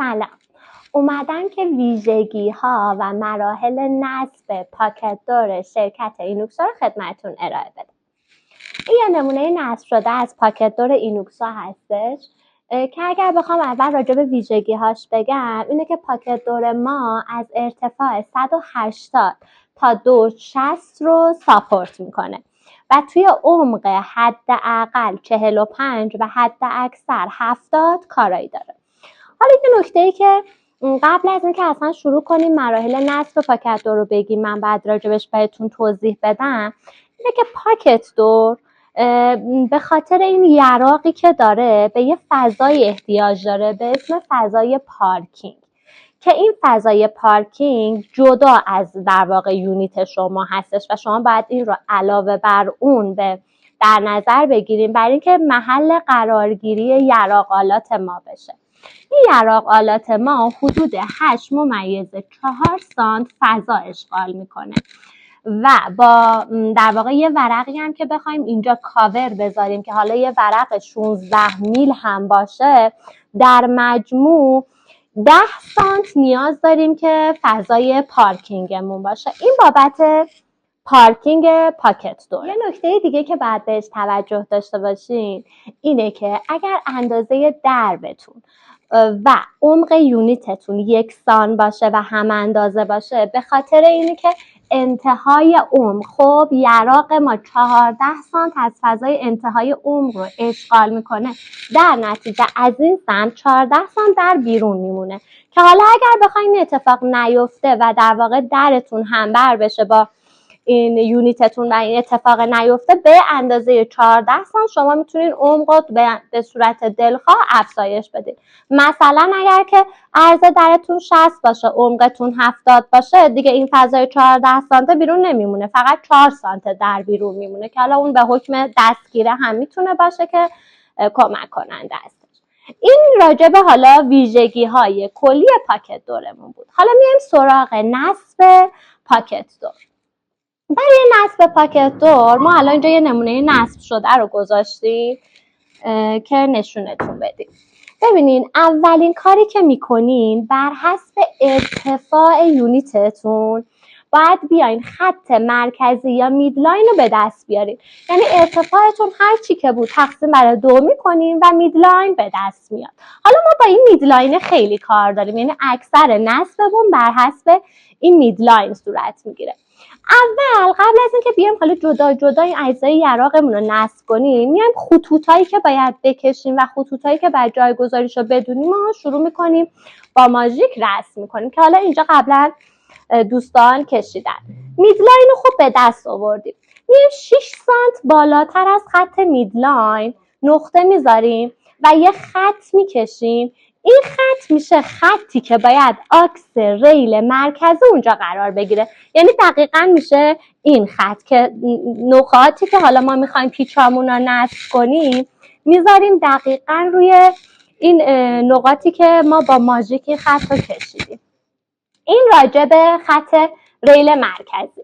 سلام. اومدم که ویژگی ها و مراحل نصب پاکت دور شرکت اینوکسا رو خدمتتون ارائه بدم. این یه نمونه نصب شده از پاکت دور اینوکسا هستش که اگر بخوام اول راجع به ویژگی هاش بگم اینه که پاکت دور ما از ارتفاع 180 تا 260 رو ساپورت میکنه و توی عمق حداقل 45 و حد اکثر 70 کارایی داره. حالا یه نکته‌ای که قبل از اینکه اصلا شروع کنیم مراحل نصب پاکت دور رو بگیم من بعد راجبش بهتون توضیح بدم اینه که پاکت دور به خاطر این یراقی که داره به یه فضای احتیاج داره به اسم فضای پارکینگ که این فضای پارکینگ جدا از در واقع یونیت شما هستش و شما باید این رو علاوه بر اون در نظر بگیریم برای اینکه محل قرارگیری یراق‌آلات ما بشه. این یراق‌آلات ما حدود 8.4 سانت فضا اشغال میکنه و با در واقع یه ورقی هم که بخوایم اینجا کاور بذاریم که حالا یه ورق 16 میل هم باشه در مجموع 10 سانت نیاز داریم که فضای پارکینگمون باشه. این بابت پارکینگ پاکت دور. یه نکته دیگه که باید بهش توجه داشته باشین اینه که اگر اندازه دربتون و عمق یونیتتون یکسان باشه و هم اندازه باشه به خاطر اینه که انتهای عمق خب یراق ما 14 سانت از فضای انتهای عمق رو اشغال میکنه در نتیجه از این سمت 14 سانت در بیرون میمونه که حالا اگر بخواین اتفاق نیفته و در واقع درتون همبر بشه با این یونیتتون و این اتفاق نیفته به اندازه 14 سانت شما میتونین عمق رو به صورت دلخواه افزایش بدید. مثلا اگر که عرض درتون 60 باشه عمقتون 70 باشه دیگه این فضای 14 سانت بیرون نمیمونه فقط 4 سانت در بیرون میمونه که حالا اون به حکم دستگیره هم میتونه باشه که کمک کننده هستش. این راجبه حالا ویژگی های کلی پاکت دورمون بود. حالا میایم سراغ نصب پاکت دور. برای نصب پاکت دور ما الان اینجا یه نمونه نصب شده رو گذاشتیم که نشونتون بدیم. ببینین اولین کاری که میکنین بر حسب ارتفاع یونیتتون باید بیاین خط مرکزی یا میدلاین رو به دست بیارین. یعنی ارتفاعتون هر چی که بود تقسیم بر 2 میکنین و میدلاین به دست میاد. حالا ما با این میدلاین خیلی کار داریم یعنی اکثر نصبمون بر حسب این میدلاین صورت میگیره. اول قبل از اینکه بیایم حالا جدا جدا این اجزای یراقمون رو نصب کنیم میایم خطوطایی که باید بکشیم و خطوطایی که باید جایگذاریشو بدونیم ما شروع میکنیم با ماژیک رسم میکنیم که حالا اینجا قبلا دوستان کشیدن. میدلاین رو خب به دست آوردیم میایم 6 سانت بالاتر از خط میدلاین نقطه میذاریم و یه خط میکشیم. این خط میشه خطی که باید آکس ریل مرکزی اونجا قرار بگیره یعنی دقیقاً میشه این خط که نقاطی که حالا ما میخوایم پیچامون رو نصب کنیم میذاریم دقیقاً روی این نقاطی که ما با ماژیک خط رو کشیدیم. این راجع به خط ریل مرکزی.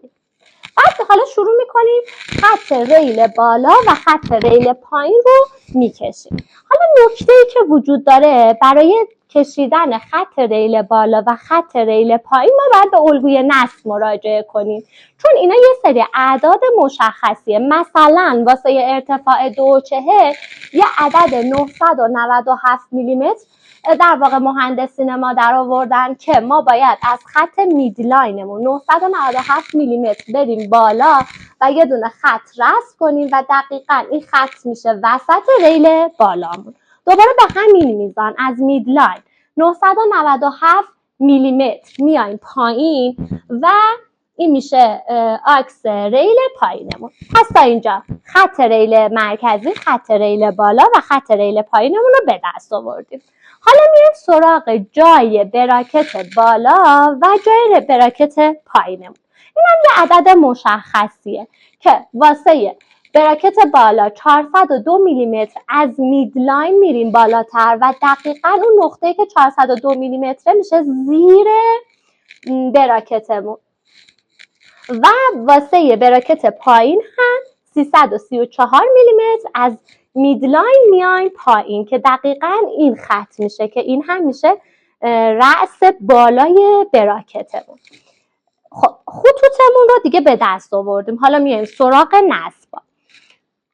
بعد حالا شروع میکنیم خط ریل بالا و خط ریل پایین رو میکشیم. حالا نکته‌ای که وجود داره برای کشیدن خط ریل بالا و خط ریل پایین ما باید به الگوی نصب مراجعه کنیم چون اینا یه سری اعداد مشخصیه. مثلا واسه ارتفاع 240 یه عدد 997 میلیمتر در واقع مهندسین ما در آوردن که ما باید از خط میدلاینمون 997 میلیمتر بریم بالا و یه دونه خط رسم کنیم و دقیقاً این خط میشه وسط ریل بالامون. دوباره به همین میزان از میدلاین 997 میلیمتر میایم پایین و این میشه آکس ریل پایینمون. پس تا اینجا خط ریل مرکزی، خط ریل بالا و خط ریل پایینمون رو به دست آوردیم. حالا میایم سراغ جای براکت بالا و جای براکت پایینمون. این هم یه عدد مشخصیه که واسه براکت بالا 402 میلیمتر از میدلاین میریم بالاتر و دقیقاً اون نقطه‌ای که 402 میلیمتره میشه زیر براکتمون و واسه براکت پایین هم 334 میلیمتر از میدلاین میایم پایین که دقیقاً این خط میشه که این هم میشه رأس بالای براکتمون. خب خطوطمون رو دیگه به دست آوردیم، حالا میایم سراغ نصب.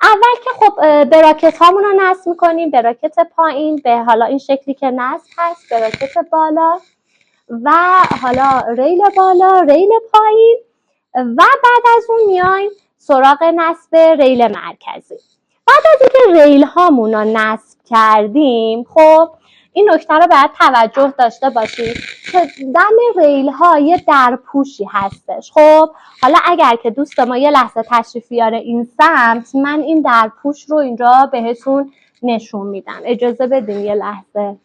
اول که خب براکت هامون رو نصب میکنیم، براکت پایین به حالا این شکلی که نصب هست، براکت بالا و حالا ریل بالا، ریل پایین و بعد از اون میایم سراغ نصب ریل مرکزی. بعد از اینکه ریل هامون رو نصب کردیم، خب این نکته رو باید توجه داشته باشید که دم ریل ها یه درپوشی هستش. خب حالا اگر که دوست ما یه لحظه تشریف بیاره این سمت، من این درپوش رو اینجا بهتون نشون میدم. اجازه بدین یه لحظه.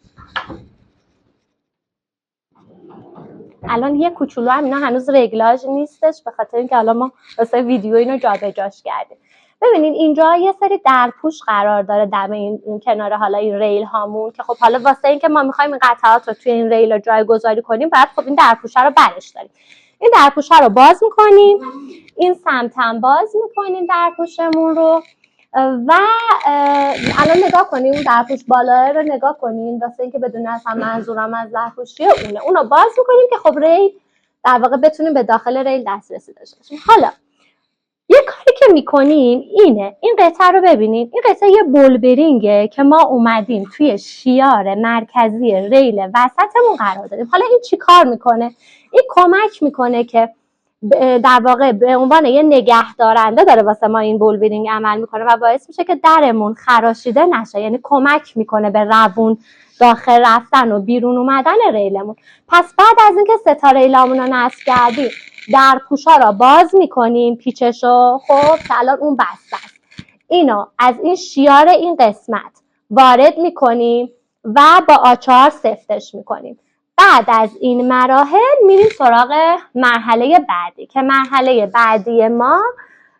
الان یه کوچولو هم اینا هنوز رگلاژ نیستش، به خاطر اینکه الان ما واسه ویدیو اینو جابجاش کردیم. ببینید اینجا یه سری درپوش قرار داره دم این کنار حالا این ریل هامون، که خب حالا واسه اینکه ما می‌خوایم این قطعات رو توی این ریل رو جایگذاری کنیم، باید خب این درپوشه رو برش داریم. این درپوشه رو باز می‌کنیم، این سمت هم باز می‌کنیم درپوشمون رو و الان نگاه کنیم اون درپوش بالا رو نگاه کنیم، واسه اینکه بدون اصلا منظورم از درپوش چیه اونو باز می‌کنیم که خب ریل در واقع بتونیم به داخل ریل دسترسی داشته باشیم. حالا یه کاری که میکنیم اینه، این قطعه رو ببینید، این قطعه یه بولبرینگه که ما اومدیم توی شیار مرکزی ریل وسطمون قرار دادیم. حالا این چی کار میکنه؟ این کمک میکنه که در واقع به عنوان یه نگهدارنده داره واسه ما این بولبرینگ عمل میکنه و باعث میشه که درمون خراشیده نشه، یعنی کمک میکنه به روون داخل رفتن و بیرون اومدن ریلمون. پس بعد از اینکه سه تا ریلامون رو نصب کردیم، درپوشا رو باز میکنیم، پیچشو، خب که الان اون بسته است، اینو از این شیار این قسمت وارد میکنیم و با آچار سفتش میکنیم. بعد از این مراحل میریم سراغ مرحله بعدی که مرحله بعدی ما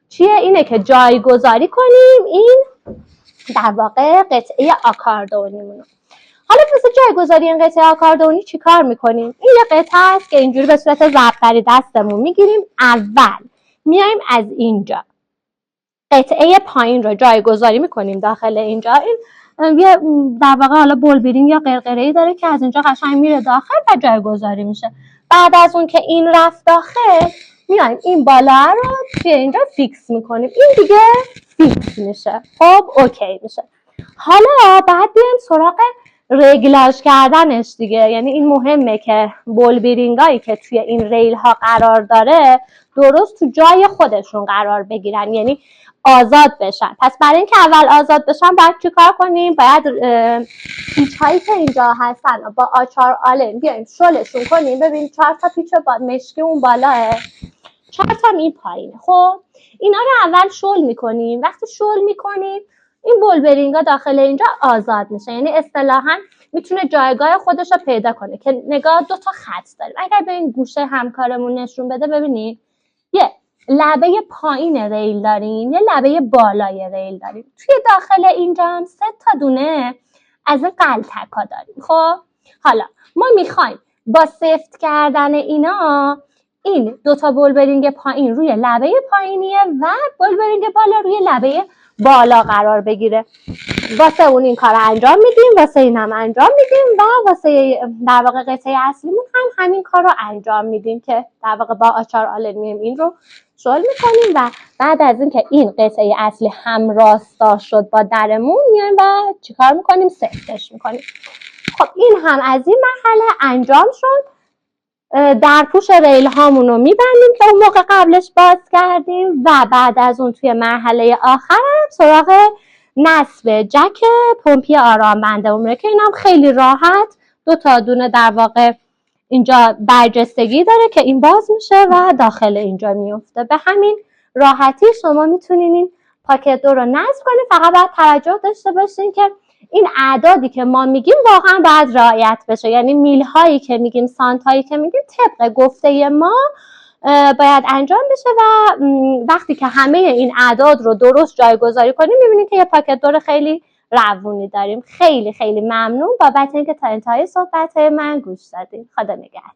چیه؟ اینه که جایگذاری کنیم این در واقع قطعه آکاردئونیمونو. حالا واسه جایگذاری این قطعه آکاردئونی چی کار میکنیم؟ این یه قطعه است که اینجوری به صورت ضربدری دستمون میگیریم. اول میایم از اینجا قطعه پایین رو جایگذاری میکنیم داخل اینجا. این یه در واقع حالا بولبرینگ یا قرقره‌ای داره که از اینجا قشنگ میره داخل و جایگذاری میشه. بعد از اون که این رفت داخل، میایم این بالا رو توی اینجا فیکس میکنیم، این دیگه فیکس میشه. خب اوکی میشه. حالا بعد بیایم سراغ رگلاژ کردنش دیگه. یعنی این مهمه که بولبرینگایی که توی این ریل ها قرار داره درست تو جای خودشون قرار بگیرن، یعنی آزاد بشن. پس برای اینکه اول آزاد بشن باید چیکار کنیم؟ باید پیچ هایی که اینجا هستن با آچار آلن بیایم شلشون کنیم. ببین 4 تا پیچ با مشکی اون بالاه، 4 تا این پایینه. خب اینا رو اول شل میکنیم. وقتی شل میکنیم این بولبرینگا داخل اینجا آزاد میشه، یعنی اصطلاحاً میتونه جایگاه خودش رو پیدا کنه. که نگاه 2 تا خط داریم. اگر به این گوشه همکارمون نشون بده، ببینید یه لبه پایین ریل داریم، یه لبه بالای ریل داریم. توی داخل اینجا هم 3 تا دونه از این قلتکا داریم. خب حالا ما میخوایم با سفت کردن اینا این 2 تا بولبرینگ پایین روی لبه پایینیه و بولبرینگ بالا روی لبه بالا قرار بگیره. واسه اون این کار انجام میدیم، واسه این هم انجام میدیم و واسه در واقع قطعه اصلیمون هم همین کار رو انجام میدیم که در واقع با آچار آلن میایم این رو شل میکنیم و بعد از اینکه این قطعه اصلی هم راستا شد با درمون، میایم و چیکار میکنیم؟ سفتش میکنیم. خب این هم از این مرحله انجام شد. درپوش ریل هامون رو میبندیم که اون موقع قبلش باز کردیم و بعد از اون توی مرحله آخر هم سراغ نصب جک پمپی آرام بنده عمره که اینم خیلی راحت 2 تا دونه در واقع اینجا برجستگی داره که این باز میشه و داخل اینجا میفته. به همین راحتی شما میتونین این پاکت دو رو نصب کنید. فقط باید توجه داشته باشین که این اعدادی که ما میگیم واقعا باید رعایت بشه، یعنی میل هایی که میگیم، سانت هایی که میگیم طبق گفته ما باید انجام بشه و وقتی که همه این اعداد رو درست جایگذاری کنیم میبینید که یه پاکت دور خیلی روونی داریم. خیلی خیلی ممنون بابت اینکه تا انتهای صحبت من گوش دادین. خدا نگهدار.